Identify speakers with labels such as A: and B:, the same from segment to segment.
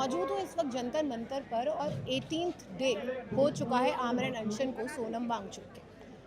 A: मौजूद हूँ इस वक्त जंतर मंतर पर और 18th डे हो चुका है आमरण अनशन को सोनम वांगचुक के।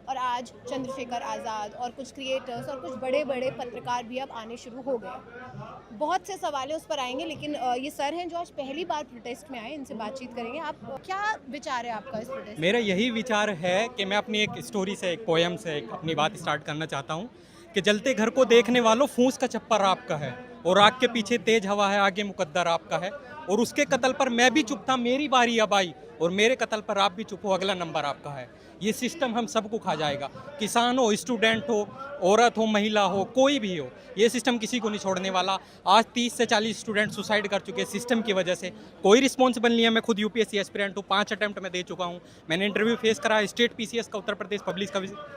A: और आज चंद्रशेखर आज़ाद और कुछ क्रिएटर्स और कुछ बड़े बड़े पत्रकार भी अब आने शुरू हो गए। बहुत से सवाल उस पर आएंगे, लेकिन ये सर हैं जो आज पहली बार प्रोटेस्ट में आए, इनसे बातचीत करेंगे। आप क्या विचार है आपका इस प्रोटेस्ट?
B: मेरा यही विचार है कि मैं अपनी एक स्टोरी से, एक पोएम से अपनी बात स्टार्ट करना चाहता हूँ कि जलते घर को देखने वालों, फूंस का चप्पर आपका है और आग के पीछे तेज हवा है, आगे मुकद्दर आपका है। और उसके कत्ल पर मैं भी चुप था, मेरी बारी अब आई, और मेरे कत्ल पर आप भी चुप हो, अगला नंबर आपका है। ये सिस्टम हम सबको खा जाएगा, किसान हो, स्टूडेंट हो, औरत हो, महिला हो, कोई भी हो, ये सिस्टम किसी को नहीं छोड़ने वाला। आज 30 से 40 स्टूडेंट सुसाइड कर चुके हैं सिस्टम की वजह से। कोई रिस्पॉन्सिबल नहीं है। मैं खुद यूपीएससी एस्पिरेंट हूँ, 5 अटेम्प्ट में दे चुका हूँ। मैंने इंटरव्यू फेस करा है, स्टेट पीसीएस का, Uttar Pradesh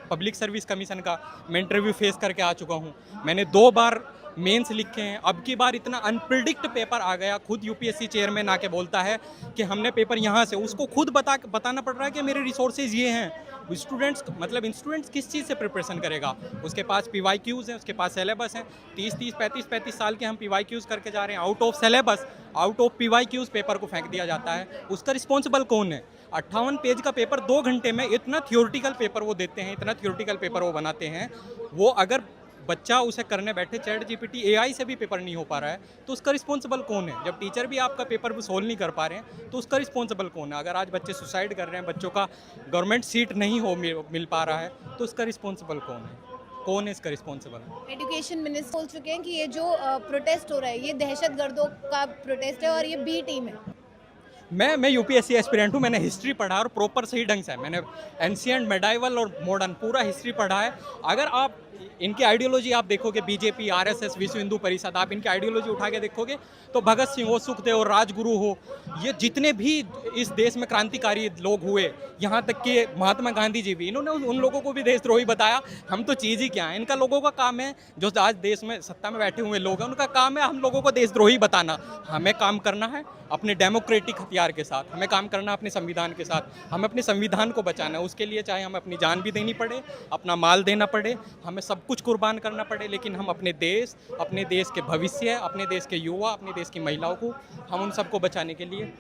B: public service commission का मैं इंटरव्यू फेस करके आ चुका हूँ। मैंने 2 बार मेंस लिखे हैं। अब की बार इतना अनप्रिडिक्ट पेपर आ गया, खुद यूपीएससी चेयरमैन आके बोलता है कि हमने पेपर यहाँ से, उसको खुद बताना पड़ रहा है कि मेरे रिसोर्सेज ये हैं। स्टूडेंट्स किस चीज़ से प्रिपरेशन करेगा? उसके पास PYQs हैं, उसके पास सिलेबस हैं। 30-30, 35-35 साल के हम PYQs करके जा रहे हैं, out of syllabus, out of PYQs paper को फेंक दिया जाता है। उसका रिस्पॉन्सिबल कौन है? 58 पेज का पेपर 2 घंटे में, इतना थियोरिटिकल पेपर वो देते हैं, इतना थियोरिटिकल पेपर वो बनाते हैं। वो अगर बच्चा उसे करने बैठे, चैट जीपीटी AI से भी पेपर नहीं हो पा रहा है, तो उसका रिस्पॉन्सिबल कौन है? जब टीचर भी आपका पेपर सोल्व नहीं कर पा रहे हैं, तो उसका रिस्पॉन्सिबल कौन है? अगर आज बच्चे सुसाइड कर रहे हैं, बच्चों का गवर्नमेंट सीट नहीं मिल पा रहा है, तो उसका रिस्पॉन्सिबल कौन है? कौन है इसका रिस्पॉन्सिबल?
A: एजुकेशन मिनिस्टर बोल चुके हैं कि ये जो प्रोटेस्ट हो रहा है ये दहशतगर्दों का प्रोटेस्ट है और ये बी टीम है।
B: मैं यूपीएससी एस्पिरेंट हूँ। मैंने हिस्ट्री पढ़ा और प्रॉपर सही ढंग से मैंने एंशिएंट, मेडाइवल और मॉडर्न पूरा हिस्ट्री पढ़ा है। अगर आप इनकी आइडियोलॉजी आप देखोगे, बीजेपी, RSS, विश्व हिंदू परिषद, आप इनकी आइडियोलॉजी उठा के देखोगे तो भगत सिंह हो, सुखदेव हो, राजगुरु हो, ये जितने भी इस देश में क्रांतिकारी लोग हुए, यहाँ तक कि महात्मा गांधी जी भी, इन्होंने उन लोगों को भी देशद्रोही बताया। हम तो चीज़ ही क्या है, इनका लोगों का काम है, जो आज देश में सत्ता में बैठे हुए लोग हैं, उनका काम है हम लोगों को देशद्रोही बताना। हमें काम करना है अपने डेमोक्रेटिक हथियार के साथ, हमें काम करना है अपने संविधान के साथ, हमें अपने संविधान को बचाना है। उसके लिए चाहे हमें अपनी जान भी देनी पड़े, अपना माल देना पड़े, हमें सब कुछ कुर्बान करना पड़े, लेकिन हम अपने देश के भविष्य, अपने देश के युवा, अपने देश की महिलाओं को, हम उन सबको बचाने के लिए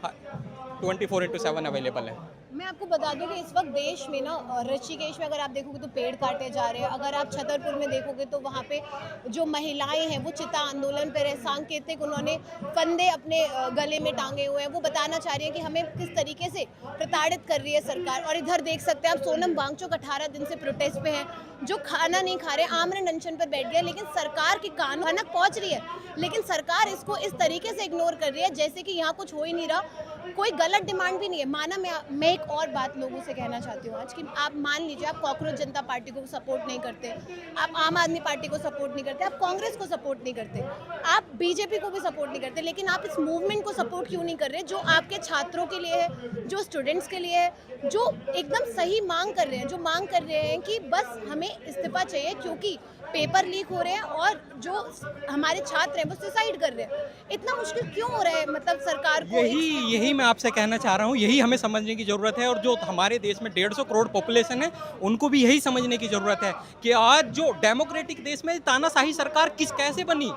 B: 24/7 अवेलेबल है।
A: मैं आपको बता दूं कि इस वक्त देश में ना, ऋषिकेश में अगर आप देखोगे तो पेड़ काटे जा रहे हैं, अगर आप छतरपुर में देखोगे तो वहाँ पे जो महिलाएं हैं वो चिता आंदोलन पर है। सांकेतिक उन्होंने फंदे अपने गले में टांगे हुए हैं, वो बताना चाह रही है कि हमें किस तरीके से प्रताड़ित कर रही है सरकार। और इधर देख सकते हैं आप, सोनम वांगचुक 18 दिन से प्रोटेस्ट पे हैं, जो खाना नहीं खा रहे, आमरण अनशन पर बैठ गए, लेकिन सरकार की कान भनक पहुँच रही है, लेकिन सरकार इसको इस तरीके से इग्नोर कर रही है जैसे कि यहाँ कुछ हो ही नहीं रहा, कोई गलत डिमांड भी नहीं है। माना मैं एक और बात लोगों से कहना चाहती हूँ आज, कि आप मान लीजिए आप कॉकरोच जनता पार्टी को सपोर्ट नहीं करते, आप आम आदमी पार्टी को सपोर्ट नहीं करते, आप कांग्रेस को सपोर्ट नहीं करते, आप बीजेपी को भी सपोर्ट नहीं करते, लेकिन आप इस मूवमेंट को सपोर्ट क्यों नहीं कर रहे जो आपके छात्रों के लिए है, जो स्टूडेंट्स के लिए है, जो एकदम सही मांग कर रहे हैं, जो मांग कर रहे हैं कि बस हमें इस्तीफा चाहिए क्योंकि पेपर लीक हो रहे हैं और जो हमारे छात्र हैं वो सुसाइड कर रहे हैं। इतना मुश्किल क्यों हो रहा है मतलब सरकार को?
B: यही मैं आपसे कहना चाह रहा हूँ, यही हमें समझने की ज़रूरत है। और जो हमारे देश में 150 करोड़ पॉपुलेशन है, उनको भी यही समझने की ज़रूरत है कि आज जो डेमोक्रेटिक देश में तानाशाही सरकार कैसे बनी,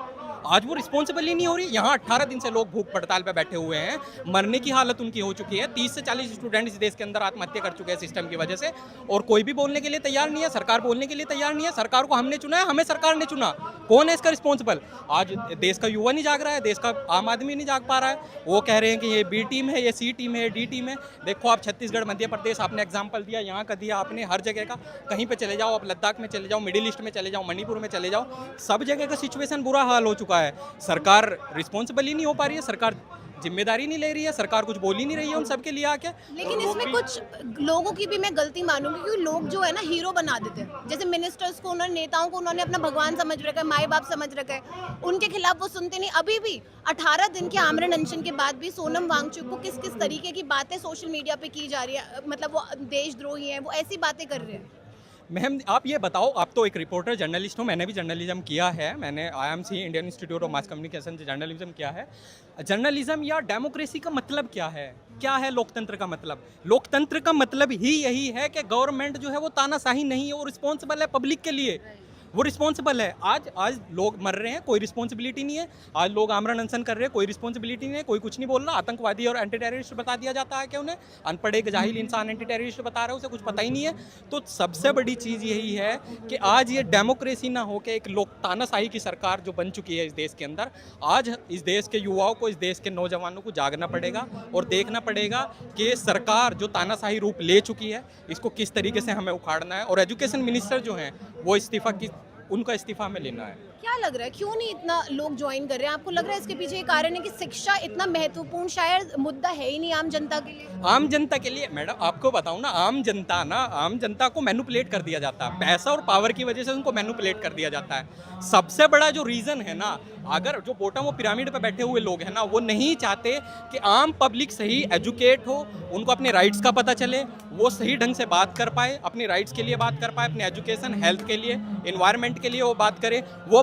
B: आज वो रिस्पॉन्सिबल ही नहीं हो रही। यहाँ 18 दिन से लोग भूख हड़ताल पे बैठे हुए हैं, मरने की हालत उनकी हो चुकी है। 30 से 40 स्टूडेंट इस देश के अंदर आत्महत्या कर चुके हैं सिस्टम की वजह से, और कोई भी बोलने के लिए तैयार नहीं है। सरकार बोलने के लिए तैयार नहीं है। सरकार को हमने चुना है, हमें सरकार ने चुना। कौन है इसका रिस्पॉन्सिबल? आज देश का युवा नहीं जाग रहा है, देश का आम आदमी नहीं जाग पा रहा है। वो कह रहे हैं कि ये B टीम है, ये C टीम है, D टीम है। देखो आप छत्तीसगढ़, मध्य प्रदेश, आपने एग्जाम्पल दिया, यहाँ का दिया आपने, हर जगह का। कहीं पे चले जाओ, आप लद्दाख में चले जाओ, मिडिल ईस्ट में चले जाओ, मणिपुर में चले जाओ, सब जगह का सिचुएशन बुरा हाल हो चुका है। सरकार रिस्पॉन्सिबल ही नहीं हो पा रही है, सरकार जिम्मेदारी नहीं ले रही है, सरकार कुछ बोल ही नहीं रही है उन सब के लिए आके।
A: लेकिन इसमें कुछ लोगों की भी मैं गलती मानूंगी, क्योंकि लोग जो है ना हीरो बना देते हैं। जैसे मिनिस्टर्स को, उन्होंने नेताओं को उन्होंने अपना भगवान समझ रखा है, माई बाप समझ रखा है, उनके खिलाफ वो सुनते नहीं। अभी भी 18 दिन के आमरण अनशन के बाद भी सोनम वांगचुक को किस किस तरीके की बातें सोशल मीडिया पे की जा रही है, मतलब वो देशद्रोही हैं, वो ऐसी बातें कर रहे हैं।
B: मैम आप ये बताओ, आप तो एक रिपोर्टर जर्नलिस्ट हो, मैंने भी जर्नलिज्म किया है, मैंने IMC Indian institute of mass communication से जर्नलिज्म किया है। जर्नलिज्म या डेमोक्रेसी का मतलब क्या है? क्या है लोकतंत्र का मतलब? लोकतंत्र का मतलब ही यही है कि गवर्नमेंट जो है वो तानाशाही नहीं है, वो रिस्पॉन्सिबल है पब्लिक के लिए। वो रिस्पॉन्सिबल है। आज लोग मर रहे हैं, कोई रिस्पॉन्सिबिलिटी नहीं है। आज लोग आमरण अनशन कर रहे हैं, कोई रिस्पॉन्सिबिलिटी नहीं है, कोई कुछ नहीं बोल रहा। आतंकवादी और एंटी टेररिस्ट बता दिया जाता है कि उन्हें अनपढ़ एक जाहिल इंसान एंटी टेररिस्ट बता रहा है, उसे कुछ पता ही नहीं है। तो सबसे बड़ी चीज़ यही है कि आज ये डेमोक्रेसी ना हो के एक लोक तानाशाही की सरकार जो बन चुकी है इस देश के अंदर, आज इस देश के युवाओं को, इस देश के नौजवानों को जागना पड़ेगा और देखना पड़ेगा कि सरकार जो तानाशाही रूप ले चुकी है इसको किस तरीके से हमें उखाड़ना है। और एजुकेशन मिनिस्टर जो हैं वो उनका इस्तीफा में लेना है।
A: क्या लग रहा है क्यों नहीं इतना लोग ज्वाइन कर रहे हैं? आपको लग रहा है इसके पीछे ये कारण है कि शिक्षा इतना महत्वपूर्ण शायद मुद्दा है ही नहीं आम जनता के लिए?
B: आम जनता के लिए मैडम आपको बताऊं ना, आम जनता को मैनिपुलेट कर दिया जाता है। पैसा और पावर की वजह से उनको मैनिपुलेट कर दिया जाता है। सबसे बड़ा जो रीज़न है ना, अगर जो बॉटम ऑफ पिरामिड पे बैठे हुए लोग हैं ना, वो नहीं चाहते कि आम पब्लिक सही एजुकेट हो, उनको अपने राइट्स का पता चले, वो सही ढंग से बात कर पाए, अपने राइट्स के लिए बात कर पाए, अपने एजुकेशन, हेल्थ के लिए, एनवायरनमेंट के लिए वो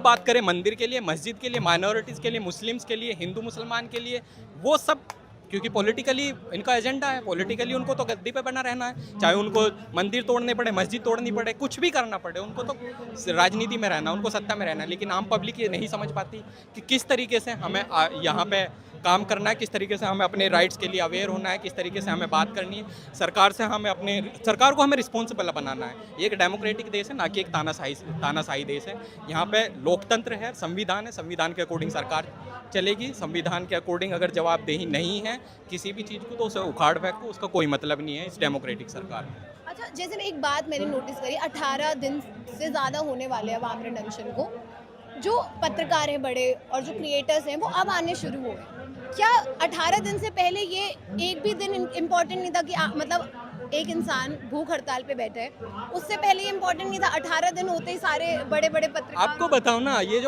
B: बात करे मंदिर के लिए, मस्जिद के लिए, माइनॉरिटीज़ के लिए, मुस्लिम्स के लिए, हिंदू मुसलमान के लिए, वो सब। क्योंकि पॉलिटिकली इनका एजेंडा है, पॉलिटिकली उनको तो गद्दी पे बना रहना है। चाहे उनको मंदिर तोड़ने पड़े, मस्जिद तोड़नी पड़े, कुछ भी करना पड़े, उनको तो राजनीति में रहना, उनको सत्ता में रहना है। लेकिन आम पब्लिक ये नहीं समझ पाती कि किस तरीके से हमें यहाँ पे काम करना है, किस तरीके से हमें अपने राइट्स के लिए अवेयर होना है, किस तरीके से हमें बात करनी है। सरकार को हमें रिस्पॉन्सिबल बनाना है। ये एक डेमोक्रेटिक देश है, ना कि एक तानाशाही देश है। यहाँ पे लोकतंत्र है, संविधान है, संविधान के अकॉर्डिंग सरकार चलेगी। संविधान के अकॉर्डिंग अगर जवाबदेही नहीं है किसी भी चीज़ को तो उसे उखाड़ फेंको, उसका कोई मतलब नहीं है इस डेमोक्रेटिक सरकार में।
A: अच्छा, जैसे मैं एक बात मैंने नोटिस करी, 18 दिन से ज़्यादा होने वाले अब आमरण अनशन को। जो पत्रकार हैं बड़े और जो क्रिएटर्स हैं वो अब आने शुरू हुए। क्या 18 दिन से पहले ये एक भी दिन इम्पोर्टेंट नहीं था कि मतलब एक इंसान भूख हड़ताल पे बैठे है? उससे पहले ये इम्पोर्टेंट नहीं था? 18 दिन होते ही सारे बड़े बड़े पत्रकार।
B: आपको बताओ ना, ये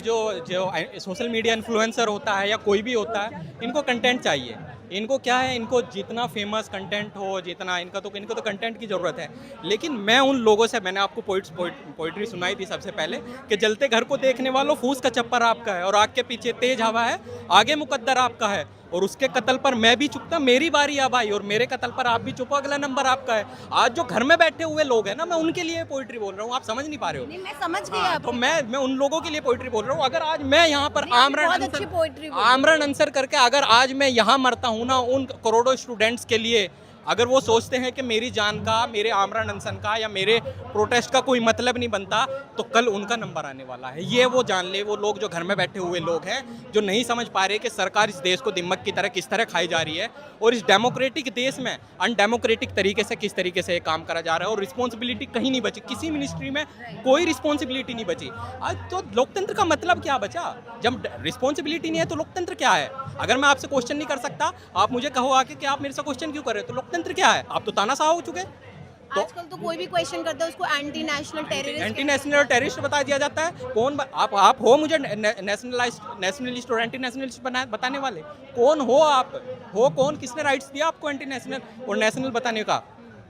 B: जो सोशल मीडिया इन्फ्लुएंसर होता है या कोई भी होता है, इनको कंटेंट चाहिए। इनको क्या है, इनको जितना फेमस कंटेंट हो, जितना इनको तो कंटेंट की ज़रूरत है। लेकिन मैं उन लोगों से, मैंने आपको पोइट्री सुनाई थी सबसे पहले कि जलते घर को देखने वालों फूस का चप्पर आपका है और आग के पीछे तेज हवा है, आगे मुकद्दर आपका है और उसके कत्ल पर मैं भी चुपता, मेरी बारी अब आई और मेरे कत्ल पर आप भी चुपो, अगला नंबर आपका है। आज जो घर में बैठे हुए लोग हैं ना, मैं उनके लिए पोइट्री बोल रहा हूँ। आप समझ नहीं पा रहे हो?
A: नहीं, मैं समझ गई
B: तो मैं उन लोगों के लिए पोइट्री बोल रहा हूँ। अगर आज मैं यहाँ पर आमरण अनशन करके अगर आज मैं यहाँ मरता हूँ ना, उन करोड़ों स्टूडेंट्स के लिए, अगर वो सोचते हैं कि मेरी जान का, मेरे आमरण अनशन का या मेरे प्रोटेस्ट का कोई मतलब नहीं बनता, तो कल उनका नंबर आने वाला है। ये वो जान ले, वो लोग जो घर में बैठे हुए लोग हैं, जो नहीं समझ पा रहे कि सरकार इस देश को दिमक की तरह किस तरह खाई जा रही है और इस डेमोक्रेटिक देश में अनडेमोक्रेटिक तरीके से किस तरीके से काम करा जा रहा है। और रिस्पॉन्सिबिलिटी कहीं नहीं बची, किसी मिनिस्ट्री में कोई रिस्पॉन्सिबिलिटी नहीं बची। आज तो लोकतंत्र का मतलब क्या बचा? जब रिस्पॉन्सिबिलिटी नहीं है तो लोकतंत्र क्या है? अगर मैं आपसे क्वेश्चन नहीं कर सकता, आप मुझे कहो आके कि आप मेरे से क्वेश्चन क्यों कर रहे हो, तो लोकतंत्र क्या है? आप तो तानाशाह हो चुके।
A: तो आजकल तो कोई भी क्वेश्चन करता है उसको एंटी नेशनल और
B: टेररिस्ट बता दिया जाता है। कौन आप हो मुझे नेशनलिस्ट और एंटी नेशनलिस्ट बताने वाले? कौन हो आप? हो कौन? किसने राइट्स दिया आपको एंटी नेशनल और नेशनल बताने का?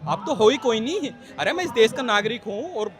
B: आप तो हो ही कोई नहीं। अरे मैं इस देश का नागरिक हूँ और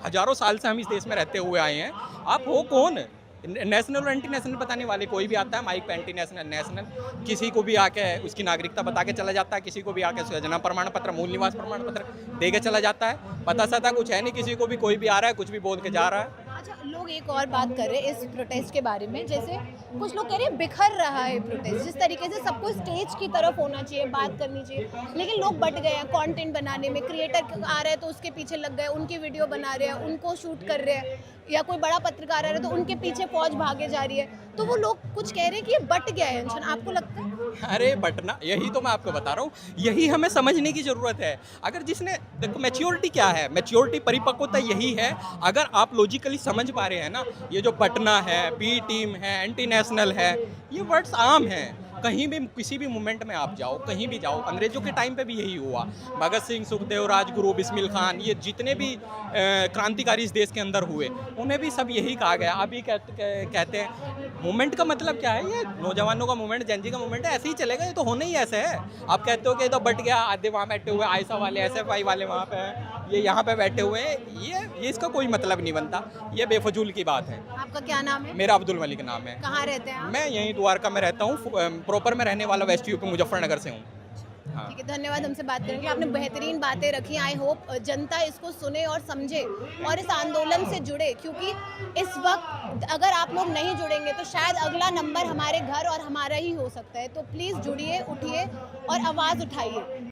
B: हजारों साल से हम इस देश में रहते हुए आए हैं। आप हो कौन? नेशनल और एंटी नेशनल बताने वाले? कोई भी आता है माइक पे एंटी नेशनल, किसी को भी आके उसकी नागरिकता बता के चला जाता है, किसी को भी आके जन्म प्रमाण पत्र, मूल निवास प्रमाण पत्र दे के चला जाता है। पता सता कुछ है नहीं किसी को भी, कोई भी आ रहा है कुछ भी बोल के जा रहा है।
A: अच्छा, लोग एक और बात कर रहे हैं इस प्रोटेस्ट के बारे में, जैसे कुछ लोग कह रहे हैं बिखर रहा है प्रोटेस्ट। जिस तरीके से सबको स्टेज की तरफ होना चाहिए, बात करनी चाहिए, लेकिन लोग बट गए हैं कंटेंट बनाने में। क्रिएटर आ रहे हैं तो उसके पीछे लग गए, उनकी वीडियो बना रहे हैं, उनको शूट कर रहे हैं, या कोई बड़ा पत्रकार आ रहा है तो उनके पीछे फौज भागे जा रही है। तो वो लोग कुछ कह रहे हैं कि ये बट गया है अनशन, आपको लगता है?
B: अरे बटना, यही तो मैं आपको बता रहा हूँ, यही हमें समझने की ज़रूरत है। अगर जिसने देखो मैच्योरिटी क्या है, मैच्योरिटी परिपक्वता यही है। अगर आप लॉजिकली समझ पा रहे हैं ना, ये जो बटना है, बी टीम है, एंटी नेशनल है, ये वर्ड्स आम हैं। कहीं भी किसी भी मूवमेंट में आप जाओ, कहीं भी जाओ, अंग्रेजों के टाइम पे भी यही हुआ। भगत सिंह, सुखदेव, राजगुरु, बिस्मिल खान, ये जितने भी क्रांतिकारी इस देश के अंदर हुए, उन्हें भी सब यही कहा गया। अभी कहते हैं मूवमेंट का मतलब क्या है? ये नौजवानों का मूवमेंट, जेनजी का मूवमेंट है, ऐसे ही चलेगा, ये तो होना ही ऐसे है। आप कहते हो कि तो बट गया, आधे वहाँ बैठे हुए, आयसा वाले, SFI वाले वहाँ पे हैं, ये यहाँ पे बैठे हुए हैं, ये इसका कोई मतलब नहीं बनता। ये बेफजूल की बात है।
A: आपका क्या नाम है?
B: मेरा अब्दुल मलिक नाम है।
A: कहाँ रहते हैं आप?
B: मैं यहीं द्वारका में रहता हूँ, प्रॉपर में रहने वाला वेस्ट यूपी मुजफ्फरनगर से हूँ। हाँ।
A: ठीक है, धन्यवाद हमसे बात करने के लिए। आपने बेहतरीन बातें रखी। आई होप जनता इसको सुने और समझे और इस आंदोलन से जुड़े, क्योंकि इस वक्त अगर आप लोग नहीं जुड़ेंगे तो शायद अगला नंबर हमारे घर और हमारा ही हो सकता है। तो प्लीज़ जुड़िए, उठिए और आवाज़ उठाइए।